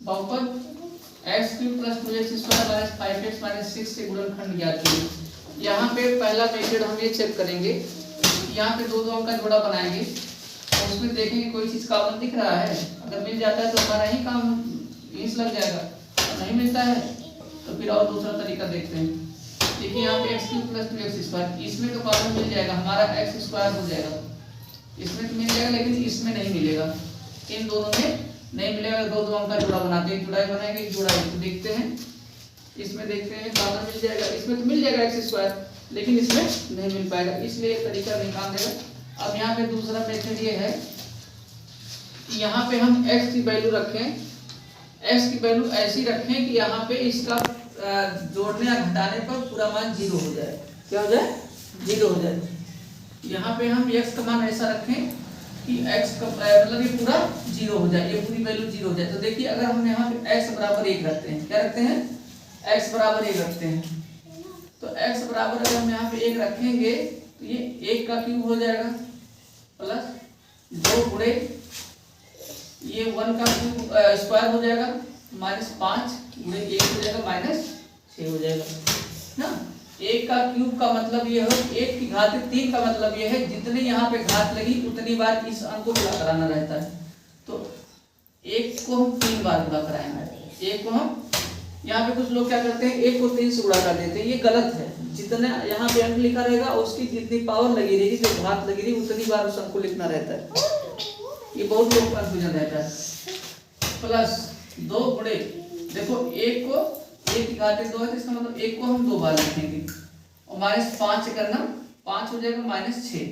बहुपद x cube plus 2x square minus 5x minus 6 से गुणनखंड ज्ञात कीजिए। यहाँ पे पहला मेथड हम ये चेक करेंगे, यहाँ पे दो अंक का जोड़ा बनाएंगे और उसमें देखेंगे कोई चीज कॉमन दिख रहा है। अगर मिल जाता है तो हमारा ही काम इस लग जाएगा, नहीं मिलता है तो फिर और दूसरा तरीका देखते हैं। देखिए यहाँ पे x cube plus 2x square, इसमें तो कॉमन मिल जाएगा, हमारा एक्स स्क्वायर हो जाएगा। इसमें तो मिल जाएगा लेकिन इसमें नहीं मिलेगा, इन दोनों में नहीं मिलेगा। दो अंक का जोड़ा बनाते हैं, जुड़ाई बनाएंगे, एक जुड़ाई तो देखते हैं, इसमें देखते हैं कॉमन मिल जाएगा। इसमें तो मिल जाएगा एक्स स्क्वायर लेकिन इसमें नहीं मिल पाएगा, इसलिए एक तरीका नहीं काम देगा। अब यहाँ पे दूसरा मेथड ये है कि यहाँ पे हम x की वैल्यू रखें, x की वैल्यू ऐसी रखें कि यहाँ पे इसका जोड़ने या घटाने पर पूरा मान 0 हो जाए। क्या हो जाए? 0 हो जाए। यहाँ पे हम x का मान ऐसा रखें कि x का मतलब ये पूरा 0 हो जाए, ये पूरी वैल्यू 0 हो जाए। तो देखिए अगर हम यहाँ पे x बराबर 1 रखते हैं, क्या रखते हैं? x बराबर 1 रखते हैं, तो x बराबर अगर हम यहाँ पे 1 रखेंगे तो ये 1 का क्यूब हो जाएगा प्लस 2 गुणे ये 1 का क्यूब स्क्वायर हो जाएगा माइनस 5 गुणे 1 हो जाएगा माइनस 6 हो जाएगा ना। 1 का क्यूब का मतलब ये है 1 की घात 3 का मतलब ये है जितने यहाँ पे घात लगी उतनी बार इस अंक को गुणा कराना रहता है। तो 1 को हम 3 बार गुणा कराएंगे। 1 को हम, यहाँ पे कुछ लोग क्या करते हैं 1 को 3 से गुणा कर देते हैं, ये गलत है। जितने यहाँ पे अंक लिखा रहेगा उसकी जितनी पावर लगी रहेगी, जो घात लगी रहेगी उतनी बार उस अंक को लिखना रहता है। ये बहुत लोग कंफ्यूजन रहता है। प्लस 2 गुणे, देखो 1 को 1 की घात 2 है तो इसका मतलब 1 को हम 2 बार लिखेंगे और माइनस 5 करना 5 हो जाएगा माइनस 6।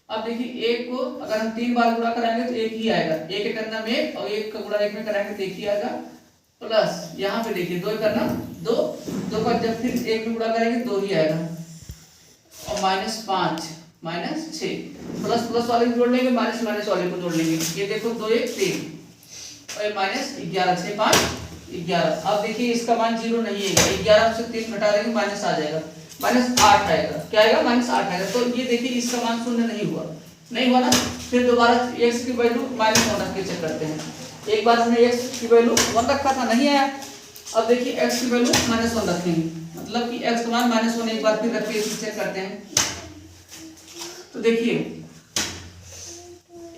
अब देखिए 1 को अगर हम 3 बार गुणा कराएंगे तो 1 ही आएगा, 1 करना में 1 और 1 का गुणा 1 में कराएंगे तो 1 ही आएगा। प्लस यहाँ पे देखिए 2 करना 2 का जब फिर 1 में गुणा करेंगे 2 ही आएगा और माइनस 5 माइनस 6, प्लस प्लस वाले को जोड़ लेंगे, माइनस माइनस वाले को जोड़ लेंगे। ये देखो 2 1 3 और माइनस 11 6 5 11। अब देखिए इसका मान 0 नहीं है, 11 से 3 घटा देंगे माइनस आ जाएगा, माइनस 8 आएगा। क्या आएगा? माइनस 8 आएगा। तो ये देखिए इसका मान शून्य नहीं हुआ, नहीं हुआ ना। फिर दोबारा x की वैल्यू माइनस 1 रख के चेक करते हैं। एक बार हमने x की वैल्यू 1 रखा था, नहीं आया। अब देखिए x की वैल्यू माइनस 1 रखेंगे, मतलब कि x का मान माइनस 1 एक बार फिर रख के चेक करते हैं। तो देखिए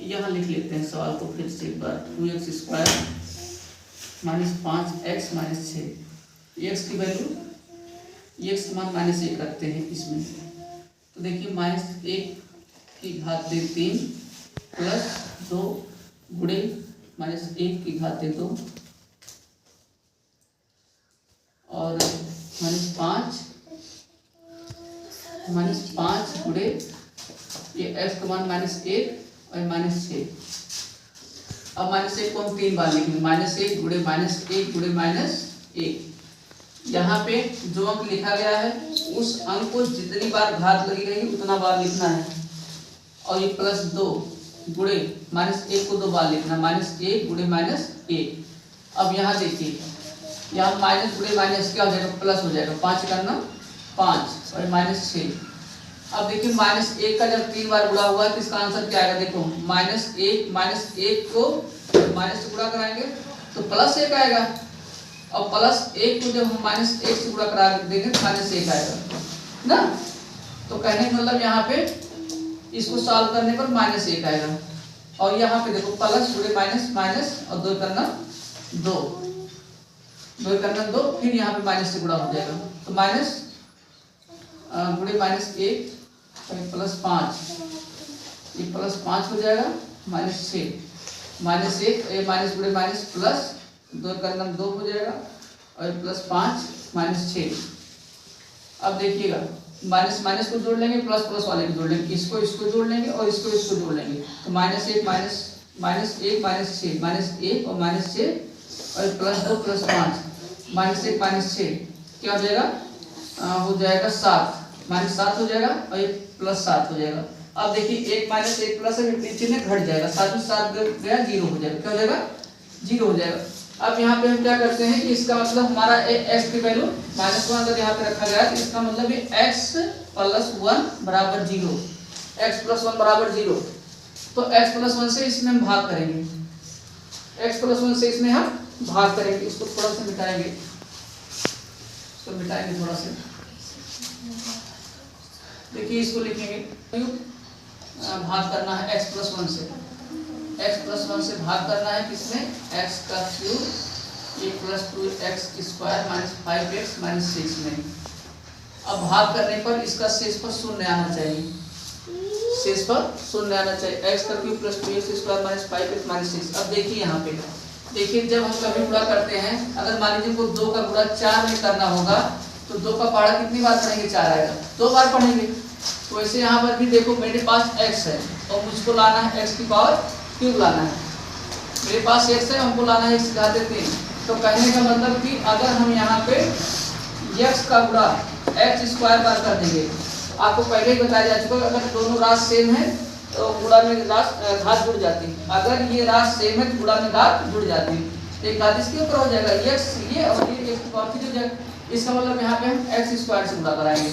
यहाँ लिख लेते हैं सवाल को फिर से एक बार, 2x square minus 5x minus 6, x की वैल्यू x का मान माइनस 1 रखते हैं इसमें। तो देखिए माइनस 1 की घात 3 प्लस 2 गुणे माइनस 1 की घात 2 और माइनस 5 गुणे ये x का मान माइनस 1 और माइनस 6। अब माइनस 1 को हम 3 बार लिखेंगे, माइनस 1 गुणे माइनस 1 गुणे माइनस 1। यहाँ पे जो अंक लिखा गया है उस अंक को जितनी बार घात लगी रहेगी उतना बार लिखना है। और ये प्लस 2 गुणे माइनस 1 को 2 बार लिखना, माइनस 1 गुणे माइनस 1। अब यहाँ देखिए, यहाँ माइनस गुणे माइनस क्या हो जाएगा? प्लस हो जाएगा, 5 करना 5 और माइनस 6। अब देखिए माइनस 1 का जब 3 बार गुणा हुआ है तो इसका आंसर क्या आएगा? देखो माइनस 1 को माइनस से गुणा कराएंगे तो प्लस 1 आएगा और प्लस 1 को जब हम माइनस 1 से गुणा करा देंगे तो माइनस 1 आएगा ना। तो कहने का मतलब यहाँ पे इसको सॉल्व करने पर माइनस 1 आएगा और यहाँ पे देखो प्लस गुणे माइनस माइनस और 2 करना 2, फिर यहाँ पे माइनस से गुणा हो जाएगा तो माइनस गुणे माइनस 1 और प्लस 5, ये प्लस 5 हो जाएगा माइनस 6 माइनस 1 माइनस गुणे माइनस प्लस 2 करना 2 हो जाएगा और प्लस 5 माइनस 6। अब देखिएगा माइनस माइनस को जोड़ लेंगे, प्लस प्लस वाले को जोड़ लेंगे, इसको जोड़ लेंगे और इसको जोड़ लेंगे तो माइनस 1 माइनस 1 माइनस 6 माइनस 1 और माइनस 6 और प्लस 2 प्लस 5 माइनस 1 माइनस 6 क्या हो जाएगा? हो जाएगा 7, माइनस 7 हो जाएगा और ये प्लस 7 हो जाएगा। अब देखिए 1 माइनस 1 प्लस है, नीचे में घट जाएगा, 7 में 7 गया 0 हो जाएगा। क्या हो जाएगा? 0 हो जाएगा। अब यहाँ पे हम क्या करते हैं कि इसका मतलब हमारा x की वैल्यू माइनस 1 अगर यहाँ पे रखा गया है तो इसका मतलब ये x प्लस 1 बराबर 0, x प्लस 1 बराबर 0। तो x प्लस 1 से इसमें हम भाग करेंगे, x प्लस 1 से इसमें हम भाग करेंगे, इसको थोड़ा सा मिटाएंगे, इसको मिटाएंगे थोड़ा सा। देखिए इसको लिखेंगे भाग करना है x प्लस 1 से, x प्लस 1 से भाग करना है किसमें, x का क्यूब ये plus 2x square minus 5x minus 6 में। अब भाग करने पर इसका शेष पर शून्य आना चाहिए, शेष पर शून्य आना चाहिए, x का cube plus 2x square minus 5x minus 6। अब देखिए यहाँ पे, देखिए जब हम कभी गुणा करते हैं, अगर मान लीजिए को 2 का गुणा 4 में करना होगा तो 2 का पहाड़ा कितनी बार पढ़ेंगे, 4 आएगा, 2 बार पढ़ेंगे। तो ऐसे यहाँ पर भी देखो मेरे पास x है और मुझको लाना है x की पावर क्यूब लाना है, मेरे पास x है, हमको लाना है x की घात 3। तो कहने का मतलब कि अगर हम यहाँ पे x का गुणा x स्क्वायर बार कर देंगे, आपको पहले ही बताया जा चुका है अगर दोनों राशि सेम है तो गुणा में घात जुड़ जाती है, अगर ये राशि सेम है तो गुणा में घात जुड़ जाती है। एक घात इसके ऊपर हो जाएगा x ये और ये x की पावर 3 हो जाएगा। इसका मतलब यहाँ पे हम x स्क्वायर से गुणा कराएंगे,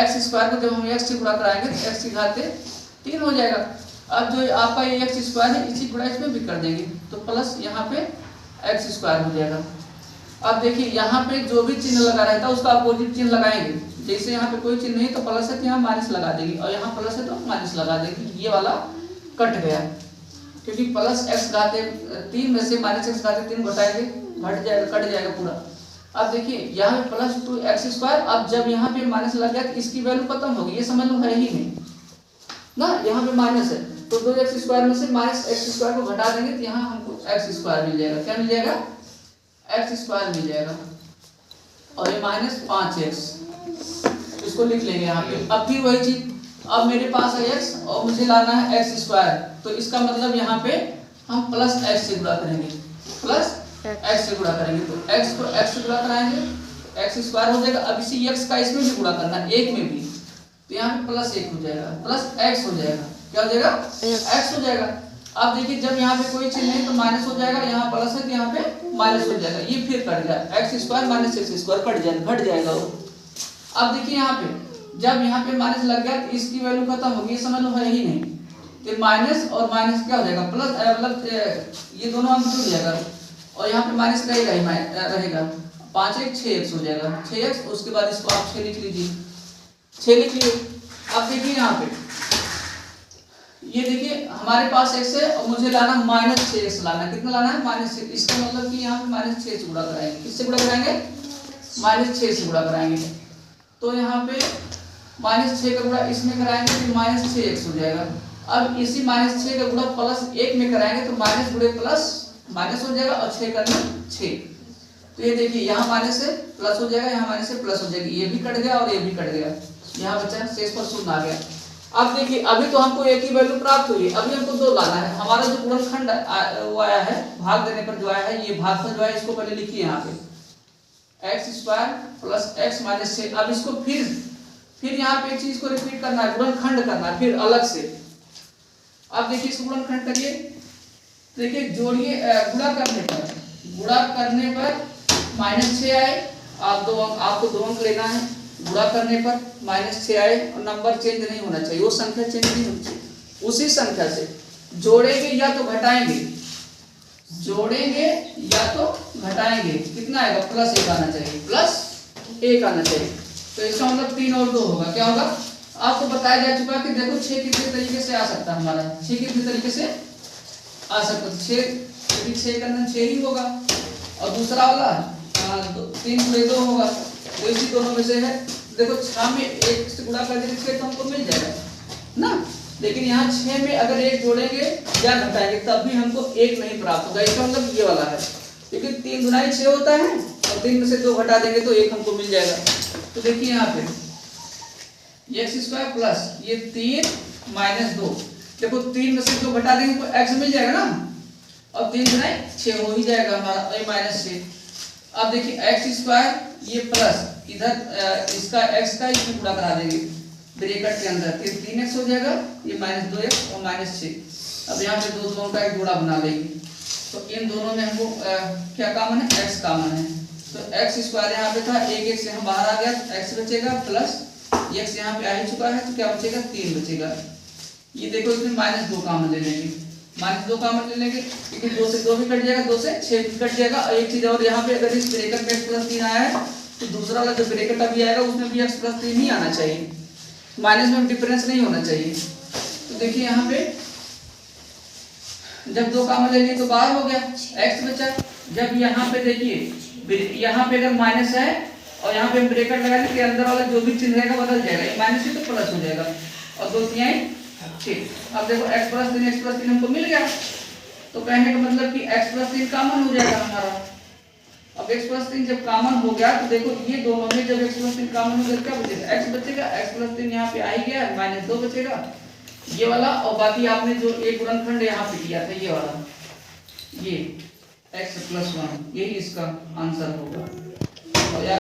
x स्क्वायर को जब हम x से गुणा कराएंगे तो x की घात 3 हो जाएगा। अब जो आपका ये x स्क्वायर है इसी गुणा इसमें भी कर देंगे तो प्लस यहाँ पे x स्क्वायर हो जाएगा। अब देखिए यहाँ पे जो भी चिन्ह लगा रहता है उसका अपोजिट चिन्ह लगाएंगे, जैसे यहाँ पे कोई चिन्ह नहीं तो प्लस है तो यहाँ माइनस लगा देंगे और यहाँ प्लस है तो माइनस लगा देंगे, ये वाला कट गया क्योंकि प्लस x घात 3 में से माइनस x घात 3 घटाएंगे, घट जाएगा, कट जाएगा पूरा। अब देखिए यहाँ पे प्लस 2x स्क्वायर, अब जब यहाँ पे माइनस लग गया तो इसकी वैल्यू खत्म होगी, ये समझ लो है ही नहीं ना, यहाँ पे माइनस है तो 2x स्क्वायर में से माइनस x स्क्वायर को घटा देंगे तो यहाँ हमको x स्क्वायर मिल जाएगा। क्या मिल जाएगा, x स्क्वायर मिल जाएगा और ये माइनस 5x, इसको लिख लेंगे यहाँ पे। अब फिर वही चीज, अब मेरे पास है x और मुझे लाना है x स्क्वायर, तो इसका मतलब यहाँ पे हम प्लस x से गुणा करेंगे, प्लस x से गुणा करेंगे तो x को x से गुणा कराएंगे x स्क्वायर हो जाएगा। अब इसी x का इसमें भी गुणा करना है, एक में भी, तो यहाँ पे प्लस 1 हो जाएगा, प्लस x हो जाएगा, क्या हो जाएगा, x हो जाएगा। अब देखिए जब यहाँ पे कोई चिन्ह नहीं तो माइनस हो जाएगा, यहाँ प्लस है तो यहाँ पे माइनस हो जाएगा, ये फिर कट गया, x square minus x square cut जाएगा, घट जाएगा वो। अब देखिए यहाँ पे जब यहाँ पे माइनस लग गया तो इसकी वैल्यू खत्म होगी, ये समझ लो है ही नहीं, तो माइनस और माइनस क्या हो जाएगा, प्लस, मतलब ये दोनों अंक जुड़ जाएगा और यहाँ पे माइनस रहेगा ही रहेगा, 5x 6x हो जाएगा, 6x। उसके बाद इसको आप 6 लिख लीजिए, 6 लिख लीजिए। अब देखिए यहाँ पे ये देखिए हमारे पास x है और मुझे लाना माइनस 6x लाना है, कितना लाना है, माइनस 6। इसका मतलब कि यहाँ पे माइनस 6 से गुणा कराएंगे, किससे गुणा कराएंगे, माइनस 6 से गुणा कराएंगे। तो यहाँ पे माइनस 6 का गुणा इसमें कराएंगे तो माइनस 6x हो जाएगा। अब इसी माइनस 6 का गुणा प्लस 1 में कराएंगे तो माइनस गुणे प्लस माइनस हो जाएगा और 6 करना 6। तो ये देखिए यहाँ माइनस से प्लस हो जाएगा, यहाँ माइनस से प्लस हो जाएगी, ये भी कट गया और ये भी कट गया, यहाँ बचा शेष पर शून्य आ गया। अब देखिए अभी तो हमको एक ही वैल्यू प्राप्त हुई है, अभी हमको 2 लाना है। हमारा जो गुणनखंड वो आया है भाग देने पर जो आया है, ये भागफल जो है इसको पहले लिखिए यहाँ पे x square plus x minus 6। अब इसको फिर यहाँ पे एक चीज को रिपीट करना है, गुणनखंड करना है फिर अलग से। अब देखिए इसको गुणनखंड करिए, देखिए जोड़िए, गुणा करने पर माइनस 6 आए, आपको 2 अंक लेना है, गुणा करने पर माइनस 6 आए और नंबर चेंज नहीं होना चाहिए, वो संख्या चेंज नहीं होनी चाहिए, उसी संख्या से जोड़ेंगे या तो घटाएंगे, जोड़ेंगे या तो घटाएंगे, कितना आएगा, प्लस 1 आना चाहिए, प्लस 1 आना चाहिए। तो इसका मतलब 3 और 2 होगा, क्या होगा, आपको बताया जा चुका कि देखो 6 कितने तरीके से आ सकता है, हमारा 6 कितने तरीके से आ सकता है, 6 का अंदर 6 ही होगा और दूसरा वाला 3 गुणे 2 होगा, तो इसी दोनों में से है। देखो 6 में 1 से गुणा कर देंगे 6 तो हमको मिल जाएगा ना, लेकिन यहाँ 6 में अगर 1 जोड़ेंगे या घटाएंगे तब भी हमको 1 नहीं प्राप्त होगा, इसका मतलब ये वाला है, क्योंकि 3 गुना 6 होता है और 3 में से 2 घटा देंगे तो 1 हमको मिल जाएगा। तो देखिए यहाँ पे x स्क्वायर प्लस ये 3 माइनस 2, देखो 3 में से 2 घटा देंगे तो x मिल जाएगा ना, और 3 गुना 6 हो ही जाएगा हमारा, माइनस 6। अब देखिए x स्क्वायर ये प्लस इधर इसका x का इसमें गुणा करा देंगे ब्रैकेट के अंदर, फिर 3x हो जाएगा, ये माइनस 2x और माइनस 6। अब यहाँ पे दोनों का एक जोड़ा बना लेंगे, तो इन दोनों में हमको क्या कॉमन है, x कॉमन है, तो x स्क्वायर यहाँ पे था, एक x यहाँ बाहर आ गया तो x बचेगा, प्लस x यहाँ पे आ ही चुका है तो क्या बचेगा, 3 बचेगा। ये देखो इसमें माइनस 2 कॉमन ले लेंगे, -2 कॉमन ले लेंगे क्योंकि 2 से 2 भी कट जाएगा, 2 से 6 भी कट जाएगा। और एक चीज और, यहाँ पे अगर इस ब्रैकेट में x+3 आया है तो दूसरा वाला जो ब्रैकेट अभी आएगा उसमें भी x+3 ही आना चाहिए, माइनस में डिफरेंस नहीं होना चाहिए। तो देखिए यहाँ पे जब 2 कॉमन ले लिए तो बाहर हो गया, x बचा। जब यहाँ पे देखिए, यहाँ पे अगर माइनस है और यहाँ पे हम ब्रैकेट लगा लें, अंदर वाला जो भी चिन्ह रहेगा बदल जाएगा, ये माइनस से तो प्लस हो जाएगा और 2 तिहाई 6। अब देखो x+3 हमको मिल गया, तो कहने का मतलब कि x+3 कॉमन हो जाएगा हमारा। अब x+3 जब कॉमन हो गया तो देखो ये दोनों में जब x+3 कॉमन हो गया क्या बचेगा, x बचेगा, x+3 यहाँ पे आ ही गया, -2 बचेगा ये वाला, और बाकी आपने जो एक गुणनखंड यहाँ पे किया था ये वाला, ये x+1, यही इसका आंसर होगा। और